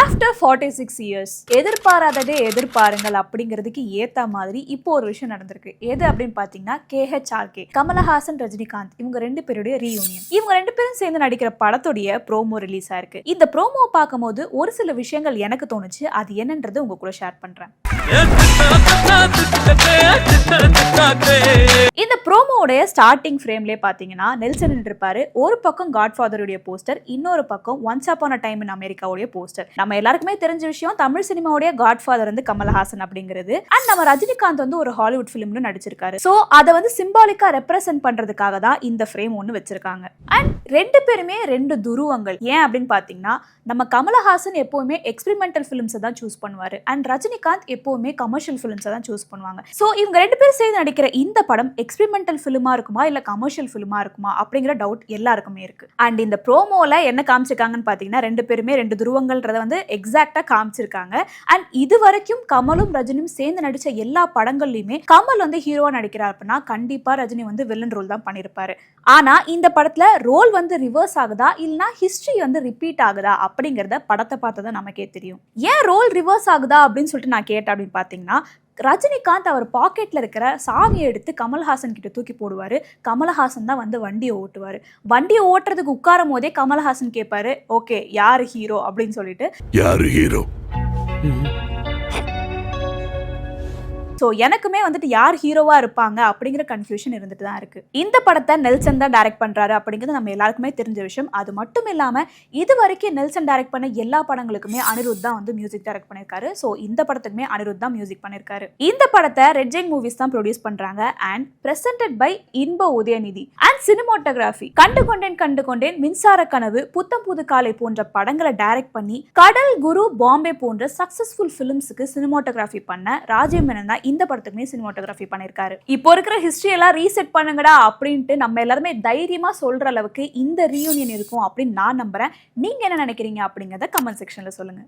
After 46 years எதிர்பாராததே எதிர்பாருங்கள் அப்படிங்கிறதுக்கு ஏத்த மாதிரி இப்போ ஒரு விஷயம் நடந்திருக்கு. எது அப்படின்னு பாத்தீங்கன்னா KHRK, கமலஹாசன், ரஜினிகாந்த் இவங்க ரெண்டு பேருடைய ரீயூனியன். இவங்க ரெண்டு பேரும் சேர்ந்து நடிக்கிற படத்துடைய ப்ரோமோ ரிலீஸ் ஆயிருக்கு. இந்த ப்ரோமோ பார்க்கும்போது ஒரு சில விஷயங்கள் எனக்கு தோணுச்சு. அது என்னன்றது உங்க கூட ஷேர் பண்றேன். இந்த ப்ரோமோடைய ஸ்டார்டிங் ஃப்ரேம்லேயே பார்த்தீங்கன்னா நெல்சன் இருப்பாரு. ஒரு பக்கம் காட்ஃபாதருடைய போஸ்டர், இன்னொரு பக்கம் once upon a time in அமெரிக்காவுடைய போஸ்டர். நம்ம எல்லாருக்குமே தெரிஞ்ச விஷயம், தமிழ் சினிமாவுடைய காட்ஃபாதர் வந்து கமலஹாசன் அப்படிங்கிறது. அண்ட் நம்ம ரஜினிகாந்த் வந்து ஒரு ஹாலிவுட் ஃபிலிம்ல நடிச்சிருக்காரு. ஸோ அதை வந்து சிம்பாலிக்கா ரெப்ரசென்ட் பண்றதுக்காக தான் இந்த ஃப்ரேம் ஒன்று வச்சிருக்காங்க. அண்ட் ரெண்டு பேருமே ரெண்டு துருவங்கள். ஏன் அப்படின்னு பார்த்தீங்கன்னா நம்ம கமலஹாசன் எப்பவுமே எக்ஸ்பெரிமெண்டல் ஃபிலிம்ஸை தான் சூஸ் பண்ணுவாரு. அண்ட் ரஜினிகாந்த் எப்பவுமே கமர்ஷியல் ஃபிலிம்ஸை தான் சூஸ் பண்ணுவாங்க. ஸோ இவங்க ரெண்டு பேரும் சேர்ந்து நடிக்கிற இந்த படம் எக்ஸ்பெரிமெண்டல் ஃபிலிமா இருக்குமா இல்ல கமர்ஷியல் ஃபிலிமா இருக்குமா அப்படிங்கிற டவுட் எல்லாருக்குமே இருக்கு. அண்ட் இந்த ப்ரோமோல என்ன காமிச்சிருக்காங்கன்னு பாத்தீங்கன்னா ரெண்டு பேருமே ரெண்டு துருவங்கள்ன்றத வந்து எக்ஸாக்டா காமிச்சிருக்காங்க. அண்ட் இது வரைக்கும் கமலும் ரஜினியும் சேர்ந்து நடிச்ச எல்லா படங்கள்லயுமே கமல் வந்து ஹீரோவா நடிக்கிறார் அப்படின்னா கண்டிப்பா ரஜினி வந்து வில்லன் ரோல் தான் பண்ணிருப்பாரு. ஆனா இந்த படத்துல ரோல் வந்து ரிவர்ஸ் ஆகுதா இல்லனா ஹிஸ்டரி வந்து ரிப்பீட் ஆகுதா அப்படிங்கறத படத்தை பார்த்தா நமக்கே தெரியும். ஏன் ரோல் ரிவர்ஸ் ஆகுதா அப்படின்னு சொல்லிட்டு நான் கேட்டேன் அப்படின்னு பாத்தீங்கன்னா ரஜினிகாந்த் அவர் பாக்கெட்ல இருக்கிற சாவியை எடுத்து கமல்ஹாசன் கிட்ட தூக்கி போடுவாரு. கமல்ஹாசன் தான் வந்து வண்டியை ஓட்டுவாரு. வண்டியை ஓட்டுறதுக்கு உட்காரும் போதே கமல்ஹாசன் கேட்பாரு, ஓகே யாரு ஹீரோ அப்படின்னு சொல்லிட்டு. யாரு ஹீரோ? ஸோ எனக்குமே வந்துட்டு யார் ஹீரோவா இருப்பாங்க அப்படிங்கிற கன்ஃபியூஷன் இருந்துட்டு தான் இருக்கு. இந்த படத்தை நெல்சன் தான் டைரக்ட் பண்றாரு அப்படிங்கிறது நம்ம எல்லாருக்குமே தெரிஞ்ச விஷயம். அது மட்டும் இல்லாம இது வரைக்கும் நெல்சன் டைரக்ட் பண்ண எல்லா படங்களுக்குமே அனிருத் தான் வந்து மியூசிக் டைரக்ட் பண்ணிருக்காரு. ஸோ இந்த படத்துக்குமே அனிருத் தான் மியூசிக் பண்ணிருக்காரு. இந்த படத்தை ரெட் ஜெயின் மூவிஸ் தான் ப்ரொடியூஸ் பண்றாங்க. அண்ட் பிரசன்டட் பை இன்ப உதயநிதி. அண்ட் சினிமோட்டோகிராஃபி கண்டுகொண்டேன், மின்சார கனவு, புத்தம் புது காலை போன்ற படங்களை டைரக்ட் பண்ணி கடல், குரு, பாம்பே போன்ற சக்சஸ்ஃபுல் பிலிம்ஸுக்கு சினிமோட்டோகிராஃபி பண்ண ராஜீவ் மேனன் தான் இந்த படத்துக்குமே சினிமோட்டோகிராஃபி பண்ணிருக்காரு. இப்போ இருக்கிற ஹிஸ்டரி எல்லாம் ரீசெட் பண்ணுங்கடா அப்படின்ட்டு நம்ம எல்லாருமே தைரியமா சொல்ற அளவுக்கு இந்த ரீயூனியன் இருக்கும் அப்படின்னு நான் நம்புறேன். நீங்க என்ன நினைக்கிறீங்க அப்படிங்கறத கமெண்ட் செக்ஷன்ல சொல்லுங்க.